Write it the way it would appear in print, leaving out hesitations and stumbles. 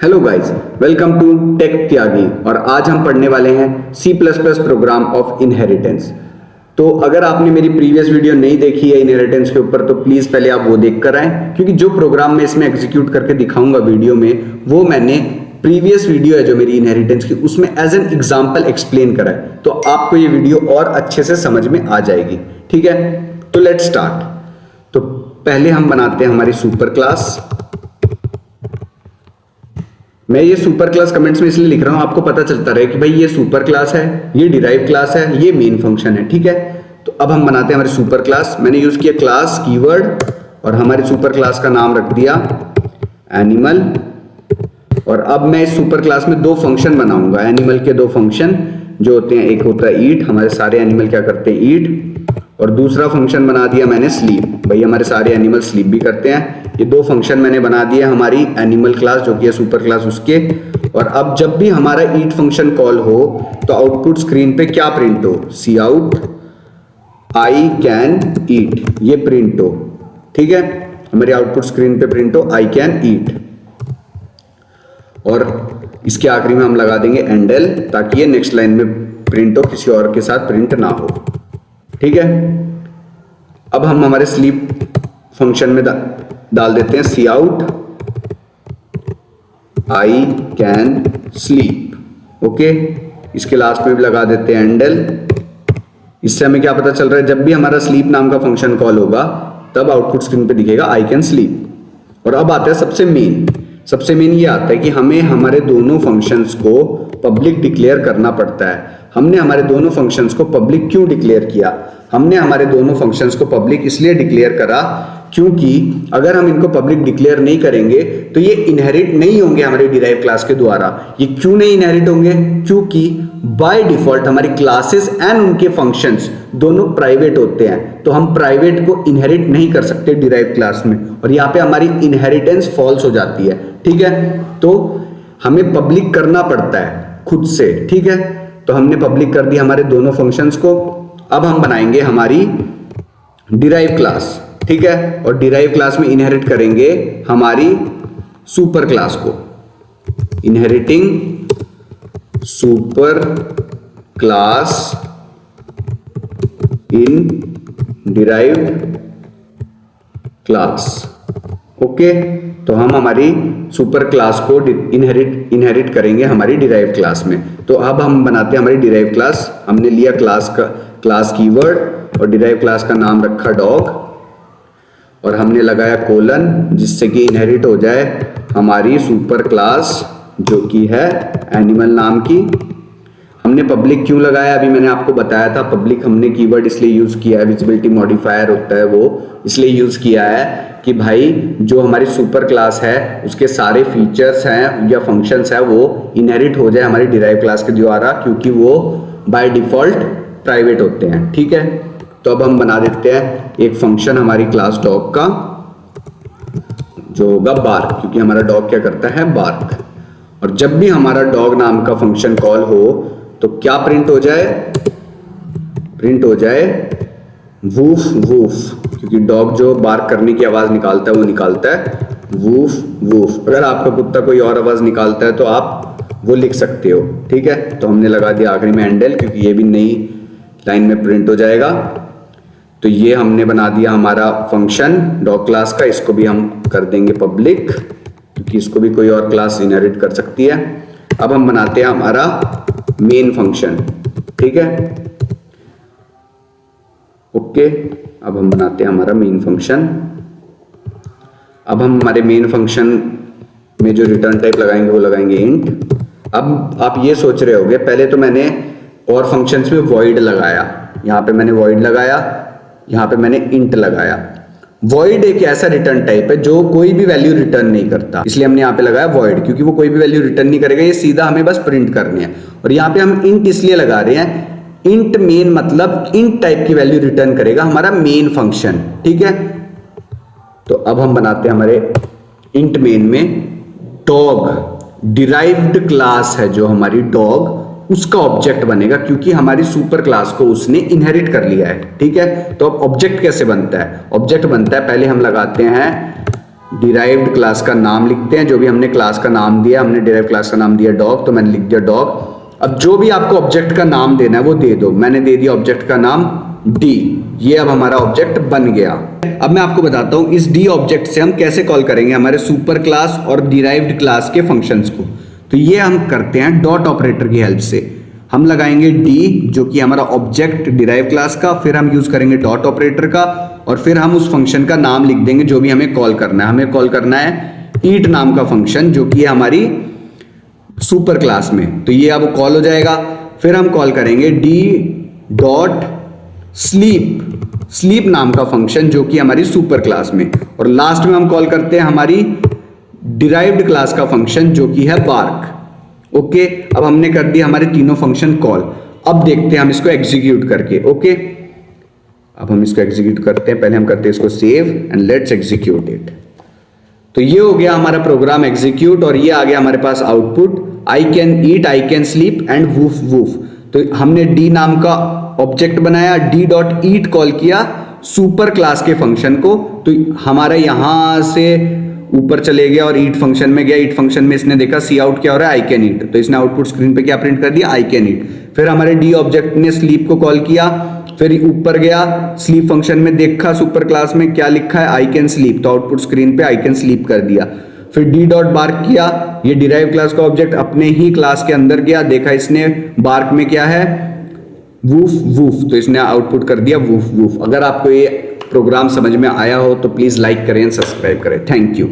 Hello guys, welcome to tech Tyagi. और आज हम पढ़ने वाले हैं C++ प्रोग्राम ऑफ इनहेरिटेंस। तो अगर आपने मेरी प्रीवियस वीडियो नहीं देखी है इनहेरिटेंस के ऊपर तो प्लीज पहले आप वो देख कर आए, क्योंकि जो प्रोग्राम मैं इसमें एग्जीक्यूट करके दिखाऊंगा वीडियो में वो मैंने प्रीवियस वीडियो है जो मेरी इनहेरिटेंस की उसमें एज एन एग्जाम्पल एक्सप्लेन करा है, तो आपको ये वीडियो और अच्छे से समझ में आ जाएगी। ठीक है, तो लेट्स स्टार्ट। तो पहले हम बनाते हैं हमारी सुपर क्लास। मैं ये सुपर क्लास कमेंट्स में इसलिए लिख रहा हूं आपको पता चलता रहे कि भाई ये सुपर क्लास है, ये डिराइव क्लास है, ये मेन फंक्शन है। ठीक है, तो अब हम बनाते हैं हमारी सुपर क्लास। मैंने यूज किया क्लास कीवर्ड और हमारी सुपर क्लास का नाम रख दिया एनिमल। और अब मैं इस सुपर क्लास में दो फंक्शन बनाऊंगा, एनिमल के दो फंक्शन जो होते हैं, एक होता है ईट, हमारे सारे एनिमल क्या करते हैं ईट, और दूसरा फंक्शन बना दिया मैंने स्लीप, भाई हमारे सारे एनिमल स्लीप भी करते हैं। ये दो फंक्शन मैंने बना दिया हमारी एनिमल क्लास जो कि है सुपर क्लास उसके। और अब जब भी हमारा ईट फंक्शन कॉल हो तो आउटपुट स्क्रीन पे क्या प्रिंट हो, सी आउट आई कैन ईट, ये प्रिंट हो। ठीक है, हमारी आउटपुट स्क्रीन पे प्रिंट हो आई कैन ईट। और इसके आखिरी में हम लगा देंगे एंडल ताकि ये नेक्स्ट लाइन में प्रिंट हो, किसी और के साथ प्रिंट ना हो। ठीक है, अब हम हमारे स्लीप फंक्शन में डाल देते हैं cout I can sleep. Okay, इसके लास्ट में भी लगा देते हैं एंडल। इससे हमें क्या पता चल रहा है, जब भी हमारा स्लीप नाम का फंक्शन कॉल होगा तब आउटपुट स्क्रीन पे दिखेगा आई कैन स्लीप। और अब आता है सबसे मेन ये आता है कि हमें हमारे दोनों फंक्शंस को पब्लिक डिक्लेयर करना पड़ता है। हमने हमारे दोनों फंक्शंस को पब्लिक क्यों डिक्लेयर किया? हमने हमारे दोनों फंक्शंस को पब्लिक इसलिए डिक्लेयर करा क्योंकि अगर हम इनको पब्लिक डिक्लेयर नहीं करेंगे तो ये इनहेरिट नहीं होंगे हमारी डिराइव क्लास के द्वारा। ये क्यों नहीं इनहेरिट होंगे? क्योंकि बाय डिफॉल्ट हमारी क्लासेस एंड उनके फंक्शंस दोनों प्राइवेट होते हैं, तो हम प्राइवेट को इनहेरिट नहीं कर सकते डिराइव क्लास में, और यहाँ पे हमारी इनहेरिटेंस फॉल्स हो जाती है। ठीक है, तो हमें पब्लिक करना पड़ता है खुद से। ठीक है, तो हमने पब्लिक कर दिया हमारे दोनों फंक्शंस को। अब हम बनाएंगे हमारी डिराइव क्लास। ठीक है, और डिराइव क्लास में इनहेरिट करेंगे हमारी सुपर क्लास को, inheriting super class in derived class. Okay, तो हम हमारी सुपर क्लास को इनहेरिट करेंगे हमारी डिराइव क्लास में। तो अब हम बनाते हैं हमारी डिराइव क्लास। हमने लिया क्लास कीवर्ड और डिराइव क्लास का नाम रखा डॉग, और हमने लगाया कोलन जिससे कि इनहेरिट हो जाए हमारी सुपर क्लास जो कि है एनिमल नाम की। हमने पब्लिक क्यों लगाया, अभी मैंने आपको बताया था। पब्लिक हमने कीवर्ड इसलिए यूज किया है, विजिबिलिटी मॉडिफायर होता है वो, इसलिए यूज किया है कि भाई जो हमारी सुपर क्लास है उसके सारे फीचर्स हैं या फंक्शंस हैं वो इनहेरिट हो जाए हमारी डिराइव क्लास के द्वारा, क्योंकि वो बाय डिफॉल्ट प्राइवेट होते हैं। ठीक है, तो अब हम बना देते हैं एक फंक्शन हमारी क्लास डॉग का जो होगा बार्क, क्योंकि हमारा डॉग क्या करता है, बार्क। और जब भी हमारा डॉग नाम का फंक्शन कॉल हो तो क्या प्रिंट हो जाए, प्रिंट हो जाए वूफ वूफ, क्योंकि डॉग जो बार्क करने की आवाज निकालता है वो निकालता है वूफ वूफ। अगर आपका कुत्ता कोई और आवाज निकालता है तो आप वो लिख सकते हो। ठीक है, तो हमने लगा दिया आखिरी में एंडल, क्योंकि ये भी नई लाइन में प्रिंट हो जाएगा। तो ये हमने बना दिया हमारा फंक्शन डॉग क्लास का, इसको भी हम कर देंगे पब्लिक क्योंकि इसको भी कोई और क्लास इनहेरिट कर सकती है। अब हम बनाते हैं हमारा मेन फंक्शन। ठीक है, ओके, अब हम बनाते हैं हमारा मेन फंक्शन। अब हम हमारे मेन फंक्शन में जो रिटर्न टाइप लगाएंगे वो लगाएंगे इंट। अब आप ये सोच रहे होंगे, पहले तो मैंने और फंक्शंस में वॉइड लगाया, यहाँ पे मैंने वॉइड लगाया, यहाँ पे मैंने इंट लगाया। वॉइड एक ऐसा रिटर्न टाइप है जो कोई भी वैल्यू रिटर्न नहीं करता, इसलिए हमने यहाँ पे लगाया वॉइड, क्योंकि वो कोई भी वैल्यू रिटर्न नहीं करेगा, ये सीधा हमें बस प्रिंट करनी है। और यहाँ पे हम इंट इसलिए लगा रहे हैं, इंट मेन मतलब इंट टाइप की वैल्यू रिटर्न करेगा हमारा मेन फंक्शन। ठीक है, तो अब हम बनाते हैं हमारे इंट मेन में डॉग डिराइव्ड क्लास है जो हमारी डॉग, उसका ऑब्जेक्ट बनेगा क्योंकि हमारी सुपर क्लास को उसने इनहेरिट कर लिया है। ठीक है, तो अब ऑब्जेक्ट कैसे बनता है? ऑब्जेक्ट बनता है, पहले हम लगाते हैं डिराइव्ड क्लास का नाम लिखते हैं, जो भी हमने क्लास का नाम दिया, हमने डिराइव्ड क्लास का नाम दिया डॉग, तो मैंने लिख दिया डॉग। अब जो भी आपको ऑब्जेक्ट का नाम देना है वो दे दो, मैंने दे दिया ऑब्जेक्ट का नाम डी। ये अब हमारा ऑब्जेक्ट बन गया। अब मैं आपको बताता हूं इस डी ऑब्जेक्ट से हम कैसे कॉल करेंगे हमारे सुपर क्लास और डिराइव्ड क्लास के फंक्शंस को। तो ये हम करते हैं डॉट ऑपरेटर की हेल्प से। हम लगाएंगे डी जो कि हमारा ऑब्जेक्ट डिराइव क्लास का, फिर हम यूज करेंगे डॉट ऑपरेटर का, और फिर हम उस फंक्शन का नाम लिख देंगे जो भी हमें कॉल करना है। हमें कॉल करना है ईट नाम का फंक्शन जो कि है हमारी सुपर क्लास में। तो ये अब कॉल हो जाएगा। फिर हम कॉल करेंगे डी डॉट स्लीप नाम का फंक्शन जो कि हमारी सुपर क्लास में, और लास्ट में हम कॉल करते हैं हमारी डिराइव्ड क्लास का फंक्शन जो कि है बार्क। ओके, अब हमने कर दिया हमारे तीनों फंक्शन कॉल। अब देखते हैं हम इसको एग्जीक्यूट करके। ओके, अब हम इसको एग्जीक्यूट करते हैं। पहले हम करते हैं इसको save and let's execute it. तो ये हो गया हमारा प्रोग्राम एग्जीक्यूट, और ये आ गया हमारे पास output I can eat, I can sleep and woof woof. तो हमने डी नाम का ऑब्जेक्ट बनाया, डी डॉट ईट कॉल किया सुपर क्लास के फंक्शन को, तो हमारा यहां से ऊपर चले गया और ईट फंक्शन में गया। ईट फंक्शन में इसने देखा सी आउट क्या हो रहा है, आई कैन ईट, तो इसने आउटपुट स्क्रीन पे क्या प्रिंट कर दिया, आई कैन ईट। फिर हमारे डी ऑब्जेक्ट ने स्लीप को कॉल किया, फिर ऊपर गया स्लीप फंक्शन में, देखा सुपर क्लास में क्या लिखा है, आई कैन स्लीप, तो आउटपुट स्क्रीन पे आई कैन स्लीप कर दिया। फिर डी डॉट बार्क किया, ये डिराइव क्लास का ऑब्जेक्ट अपने ही क्लास के अंदर गया, देखा इसने बार्क में क्या है, वूफ वूफ, तो इसने आउटपुट कर दिया वूफ वूफ। अगर आपको ये प्रोग्राम समझ में आया हो तो प्लीज लाइक करें, सब्सक्राइब करें। Thank you.